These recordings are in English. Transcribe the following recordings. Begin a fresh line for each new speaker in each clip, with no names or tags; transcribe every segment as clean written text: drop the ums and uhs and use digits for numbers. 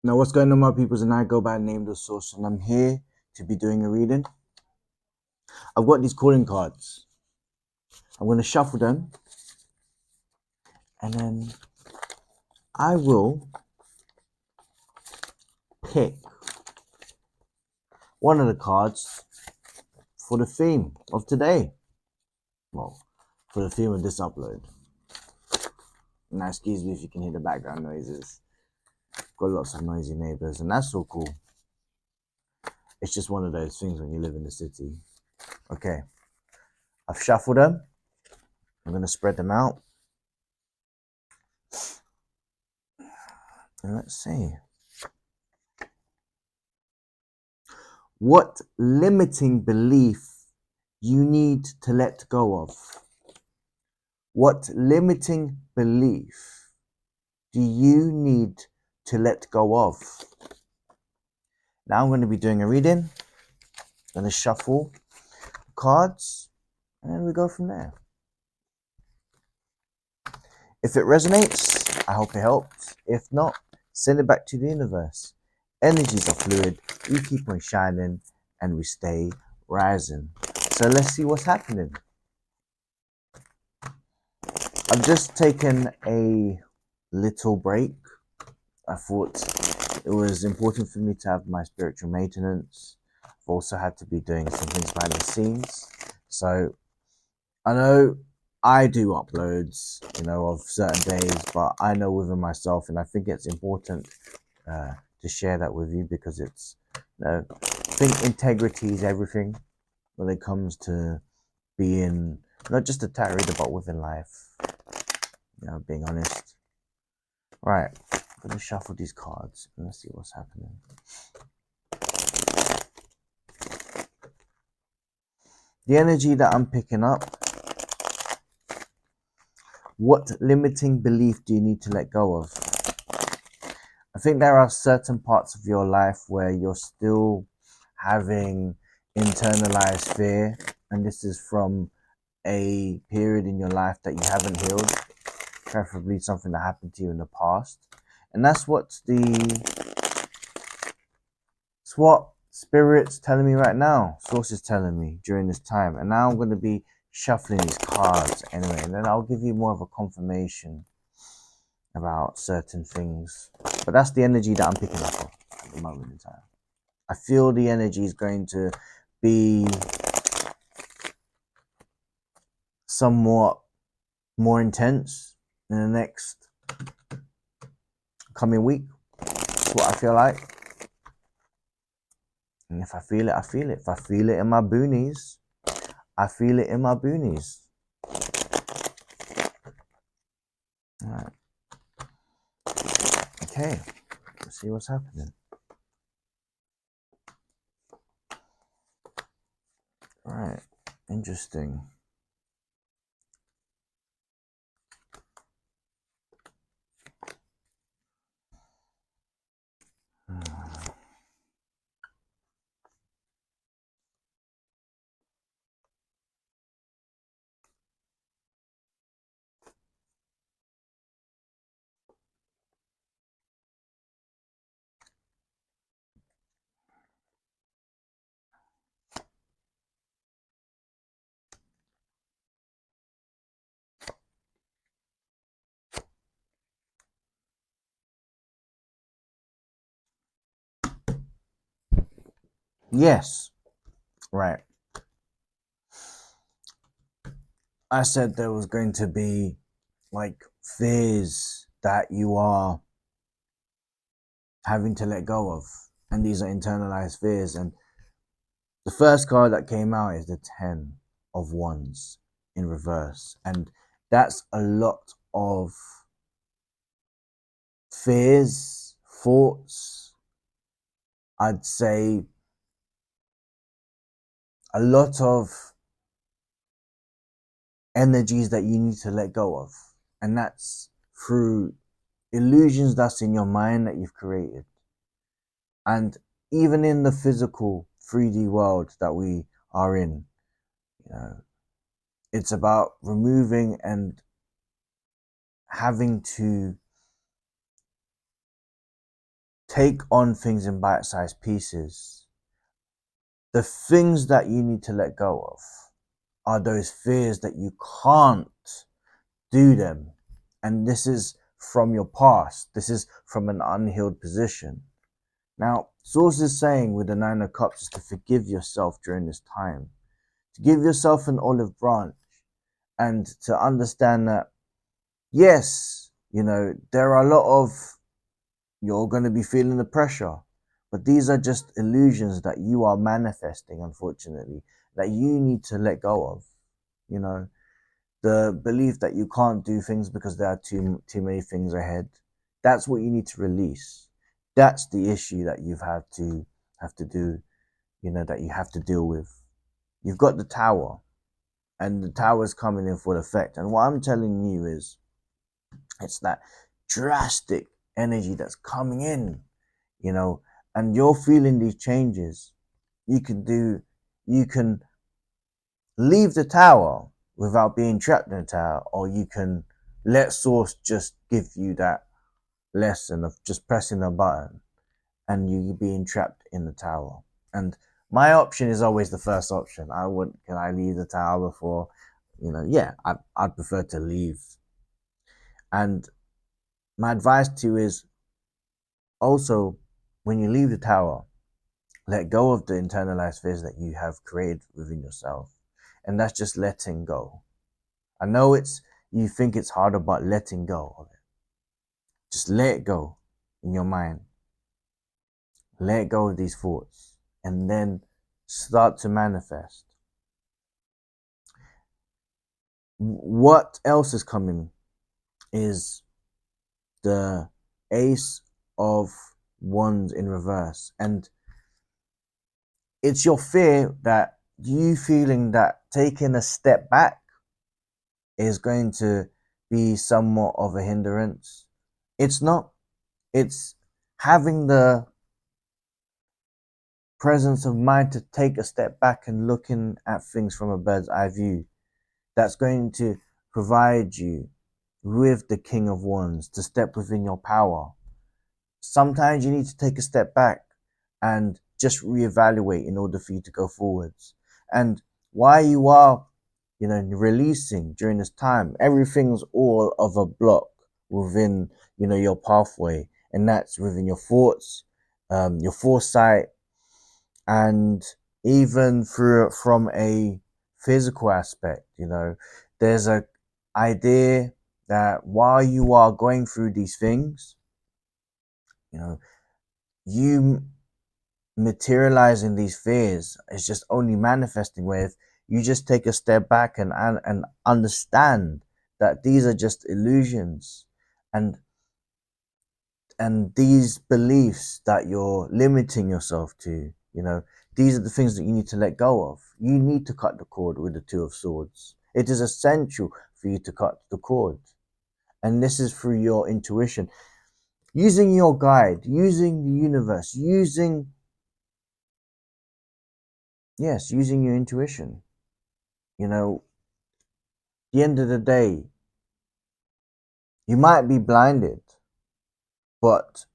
Now, what's going on, my peoples? And I go by the name of the Source, and I'm here to be doing a reading. I've got these calling cards. I'm going to shuffle them, and then I will pick one of the cards for the theme of today. Well, for the theme of this upload. Now, excuse me if you can hear the background noises. Got lots of noisy neighbors, and that's so cool. It's just one of those things when you live in the city. Okay, I've shuffled them. I'm going to spread them out. And let's see. What limiting belief you need to let go of? What limiting belief do you need to let go of? Now I'm going to be doing a reading. I'm going to shuffle cards, and then we go from there. If it resonates, I hope it helps. If not, send it back to the universe. Energies are fluid. We keep on shining, and we stay rising. So let's see what's happening. I've just taken a little break. I thought it was important for me to have my spiritual maintenance. I've also had to be doing some things behind the scenes. So I know I do uploads, of certain days, but I know within myself, and I think it's important to share that with you because it's, I think integrity is everything when it comes to being not just a tarot reader, but within life. Being honest. Right, I'm gonna shuffle these cards and let's see what's happening. The energy that I'm picking up. What limiting belief do you need to let go of? I think there are certain parts of your life where you're still having internalized fear, and this is from a period in your life that you haven't healed, preferably something that happened to you in the past. And that's what Spirit's telling me right now. Source is telling me during this time. And now I'm going to be shuffling these cards anyway. And then I'll give you more of a confirmation about certain things. But that's the energy that I'm picking up on at the moment in time. I feel the energy is going to be somewhat more intense in the next coming week. That's what I feel like. And if I feel it, I feel it. If I feel it in my boonies, I feel it in my boonies. All right. Okay. Let's see what's happening. All right. Interesting. Yes. Right. I said there was going to be like fears that you are having to let go of. And these are internalized fears. And the first card that came out is the 10 of Wands in reverse. And that's a lot of fears, thoughts, I'd say a lot of energies that you need to let go of. And that's through illusions that's in your mind that you've created. And even in the physical 3D world that we are in, it's about removing and having to take on things in bite-sized pieces. The things that you need to let go of are those fears that you can't do them. And this is from your past. This is from an unhealed position. Now, Source is saying with the Nine of Cups is to forgive yourself during this time, to give yourself an olive branch, and to understand that, yes, there are a lot of, you're going to be feeling the pressure, but these are just illusions that you are manifesting, unfortunately, that you need to let go of. The belief that you can't do things because there are too many things ahead, that's what you need to release. That's the issue that you've had to have to do, that you have to deal with. You've got the Tower, and the Tower's coming in full effect. And what I'm telling you is, it's that drastic energy that's coming in, and you're feeling these changes. You can leave the Tower without being trapped in the Tower, or you can let Source just give you that lesson of just pressing a button and you being trapped in the Tower. And my option is always the first option. Can I leave the Tower before, yeah, I'd prefer to leave. And my advice to you is also, when you leave the Tower, let go of the internalized fears that you have created within yourself. And that's just letting go. I know you think it's harder, but letting go of it. Just let it go in your mind. Let go of these thoughts and then start to manifest. What else is coming is the Ace of Wands in reverse. And it's your fear that you feeling that taking a step back is going to be somewhat of a hindrance. It's not. It's having the presence of mind to take a step back and looking at things from a bird's eye view. That's going to provide you with the King of Wands to step within your power. Sometimes you need to take a step back and just reevaluate in order for you to go forwards. And while you are, releasing during this time, everything's all of a block within, your pathway. And that's within your thoughts, your foresight, and even from a physical aspect. There's a idea that while you are going through these things, you materializing these fears is just only manifesting with you just take a step back and understand that these are just illusions, and these beliefs that you're limiting yourself to, these are the things that you need to let go of. You need to cut the cord with the Two of Swords. It is essential for you to cut the cord. And this is through your intuition, using your guide, using the universe, using your intuition. The end of the day, you might be blinded, but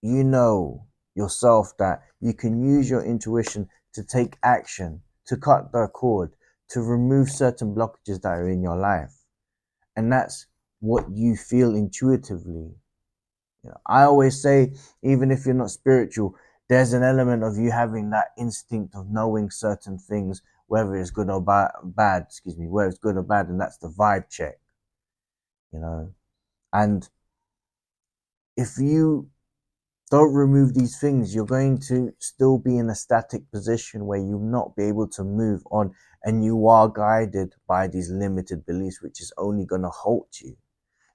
you know yourself that you can use your intuition to take action, to cut the cord, to remove certain blockages that are in your life. And that's what you feel intuitively. I always say, even if you're not spiritual, there's an element of you having that instinct of knowing certain things, whether it's good or bad, whether it's good or bad, and that's the vibe check. And if you don't remove these things, you're going to still be in a static position where you'll not be able to move on, and you are guided by these limited beliefs, which is only going to halt you.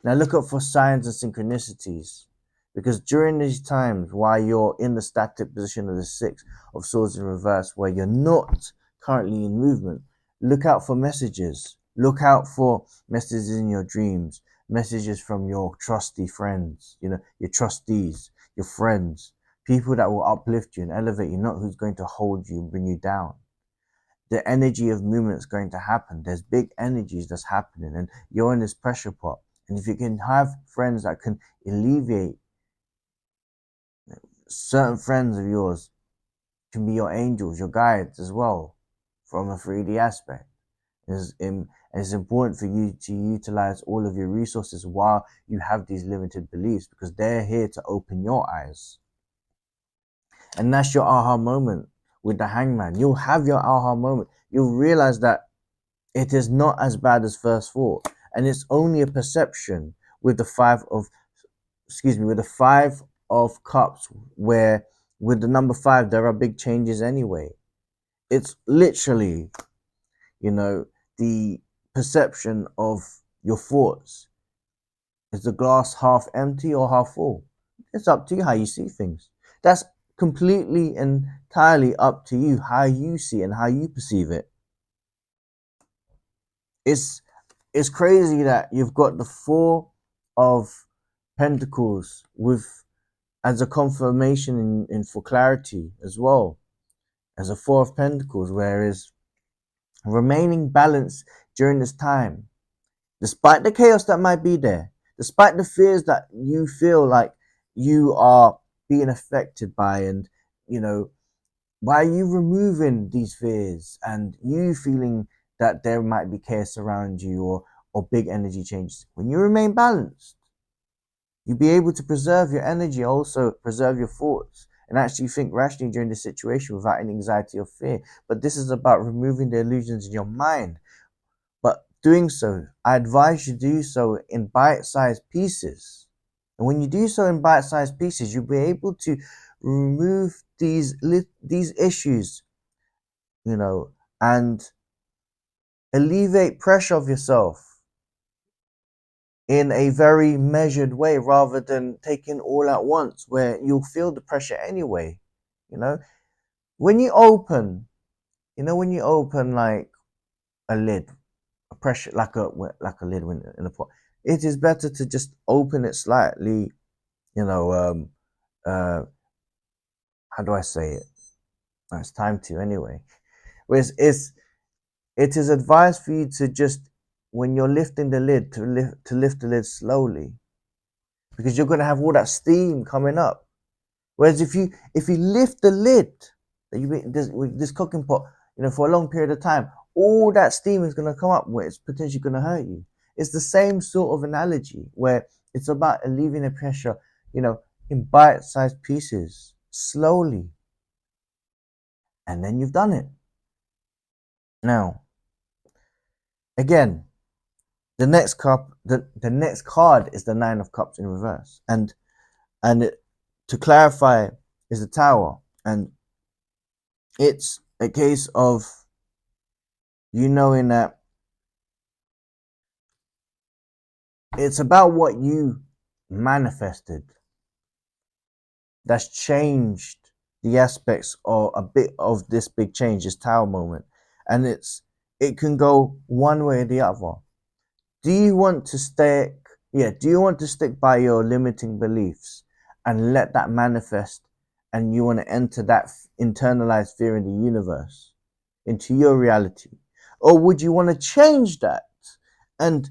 Now look out for signs and synchronicities, because during these times, while you're in the static position of the Six of Swords in reverse, where you're not currently in movement, look out for messages. Look out for messages in your dreams, messages from your trusty friends, your trustees, your friends, people that will uplift you and elevate you, not who's going to hold you and bring you down. The energy of movement is going to happen. There's big energies that's happening, and you're in this pressure pot. And if you can have friends that can alleviate certain friends of yours can be your angels, your guides as well, from a 3D aspect. It's important for you to utilize all of your resources while you have these limited beliefs, because they're here to open your eyes. And that's your aha moment with the hangman. You'll have your aha moment. You'll realize that it is not as bad as first thought. And it's only a perception with the with the 5 of cups, where with the number 5 there are big changes anyway. It's literally, the perception of your thoughts. Is the glass half empty or half full? It's up to you how you see things. That's completely entirely up to you how you see and how you perceive it. It's crazy that you've got the 4 of Pentacles with as a confirmation in for clarity as well as a 4 of Pentacles, whereas remaining balanced during this time, despite the chaos that might be there, despite the fears that you feel like you are being affected by, and why are you removing these fears and you feeling that there might be chaos around you, or big energy changes? When you remain balanced, you'll be able to preserve your energy, also preserve your thoughts, and actually think rationally during the situation without any anxiety or fear. But this is about removing the illusions in your mind. But doing so, I advise you do so in bite-sized pieces. And when you do so in bite-sized pieces, you'll be able to remove these issues, and alleviate pressure of yourself in a very measured way, rather than taking all at once, where you'll feel the pressure anyway. When you open, like a lid, a pressure, like a lid in a pot, it is better to just open it slightly. How do I say it? It's time to anyway. Whereas it is advised for you to just, when you're lifting the lid, to lift the lid slowly, because you're going to have all that steam coming up. Whereas if you lift the lid, this cooking pot, for a long period of time, all that steam is going to come up, where it's potentially going to hurt you. It's the same sort of analogy, where it's about alleviating the pressure, in bite-sized pieces, slowly, and then you've done it. Now, again, the next card is the 9 of Cups in reverse, and to clarify, is the Tower, and it's a case of you knowing that it's about what you manifested that's changed the aspects, or a bit of this big change, this Tower moment, and it can go one way or the other. Do you want to stick by your limiting beliefs and let that manifest, and you want to enter that internalized fear in the universe into your reality? Or would you want to change that and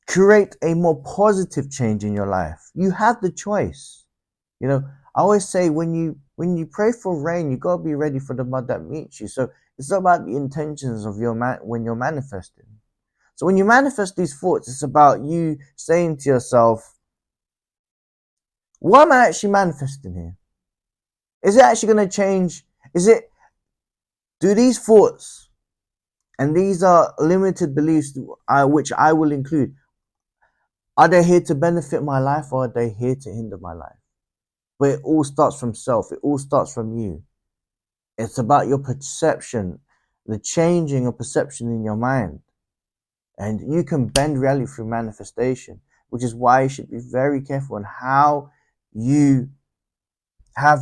create a more positive change in your life? You have the choice. I always say, when you pray for rain, you got to be ready for the mud that meets you. So it's about the intentions of when you're manifesting. So when you manifest these thoughts, it's about you saying to yourself, what am I actually manifesting here? Is it actually going to change? Do these thoughts, and these are limited beliefs, which I will include, are they here to benefit my life, or are they here to hinder my life? But it all starts from self. It all starts from you. It's about your perception, the changing of perception in your mind. And you can bend reality through manifestation, which is why you should be very careful on how you have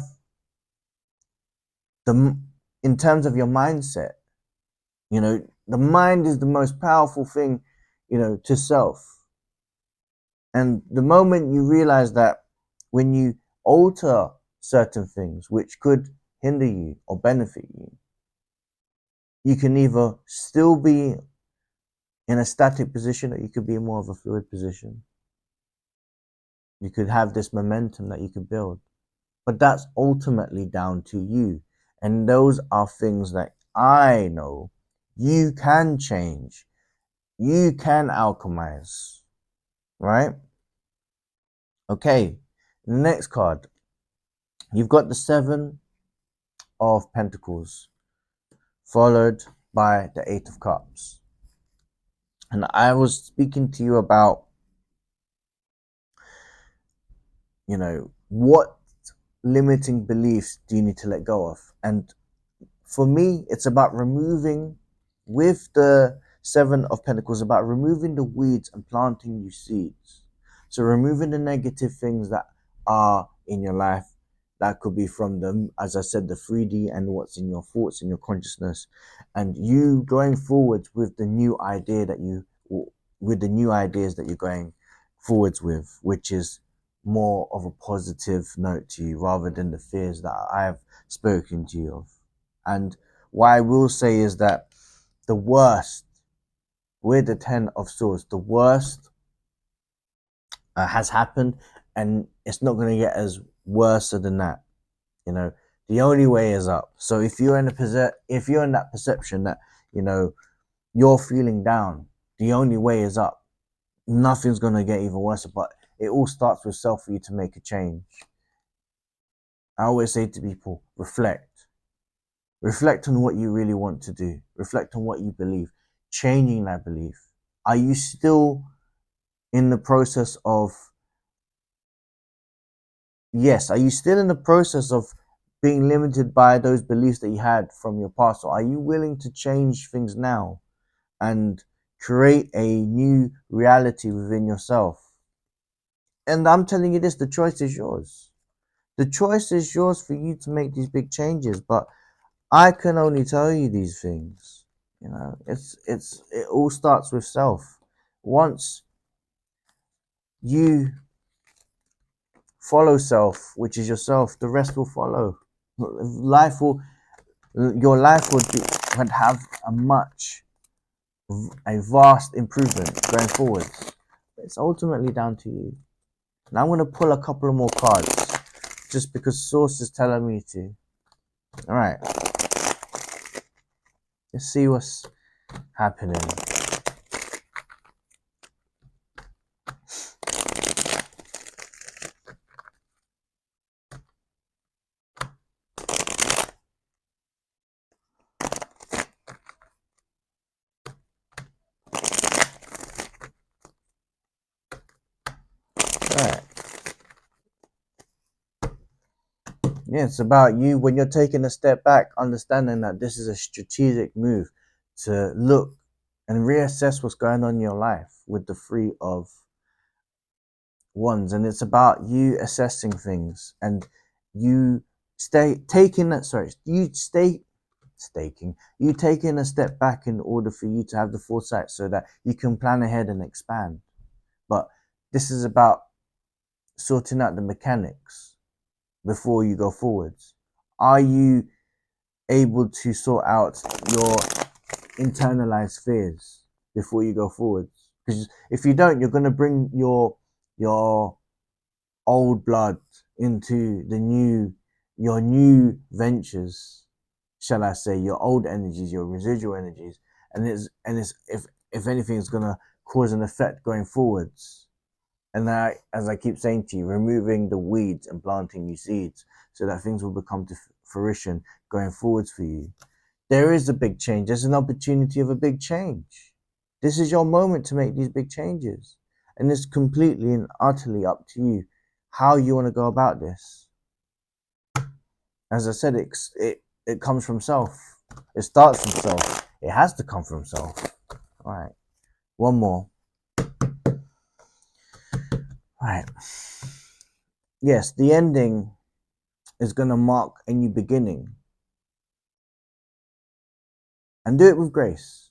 in terms of your mindset. The mind is the most powerful thing, to self. And the moment you realize that, when you alter certain things which could hinder you or benefit you, you can either still be in a static position, or you could be in more of a fluid position. You could have this momentum that you could build. But that's ultimately down to you. And those are things that I know you can change. You can alchemize, right? Okay, next card. You've got the Seven of Pentacles, followed by the Eight of Cups. And I was speaking to you about, what limiting beliefs do you need to let go of? And for me, it's about removing, with the Seven of Pentacles, about removing the weeds and planting new seeds. So removing the negative things that are in your life. That could be from the, as I said, the 3D and what's in your thoughts and your consciousness, and you going forward with the new idea that with the new ideas that you're going forwards with, which is more of a positive note to you rather than the fears that I have spoken to you of. And what I will say is that the worst, with the Ten of Swords, the worst has happened, and it's not going to get as worse than that. The only way is up. So if you're in if you're in that perception that you're feeling down, the only way is up. Nothing's going to get even worse, but it all starts with self for you to make a change. I always say to people, reflect on what you really want to do, reflect on what you believe, changing that belief. Are you still in the process of are you still in the process of being limited by those beliefs that you had from your past, or are you willing to change things now and create a new reality within yourself? And I'm telling you this, the choice is yours. The choice is yours for you to make these big changes, but I can only tell you these things. It all starts with self. Once you follow self, which is yourself, the rest will follow. Your life would have a vast improvement going forward. It's ultimately down to you. Now I'm going to pull a couple of more cards, just because Source is telling me to. All right. Let's see what's happening. All right. Yeah, it's about you when you're taking a step back, understanding that this is a strategic move to look and reassess what's going on in your life with the Three of Wands. And it's about you assessing things and you taking a step back in order for you to have the foresight so that you can plan ahead and expand. But this is about sorting out the mechanics before you go forwards. Are you able to sort out your internalized fears before you go forwards? Because if you don't, you're going to bring your old blood into your new ventures, shall I say, your old energies, your residual energies, and it's if anything, it's going to cause an effect going forwards. And as I keep saying to you, removing the weeds and planting new seeds so that things will become to fruition going forwards for you. There is a big change. There's an opportunity of a big change. This is your moment to make these big changes. And it's completely and utterly up to you how you want to go about this. As I said, it comes from self. It starts from self. It has to come from self. All right. One more. All right. Yes, the ending is going to mark a new beginning. And do it with grace.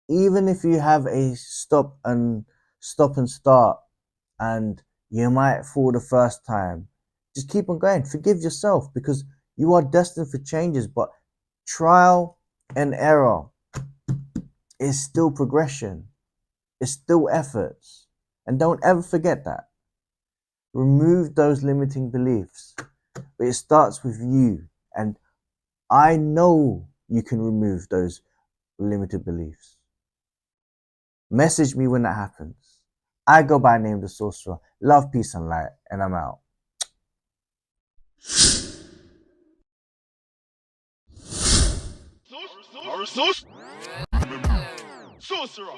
Even if you have a stop and start and you might fall the first time, just keep on going. Forgive yourself, because you are destined for changes, but trial and error is still progression. It's still efforts. And don't ever forget that. remove those limiting beliefs. But it starts with you. And I know you can remove those limited beliefs. Message me when that happens. I go by name The Sorcerer. Love, peace, and light. And I'm out.
Sorcerer.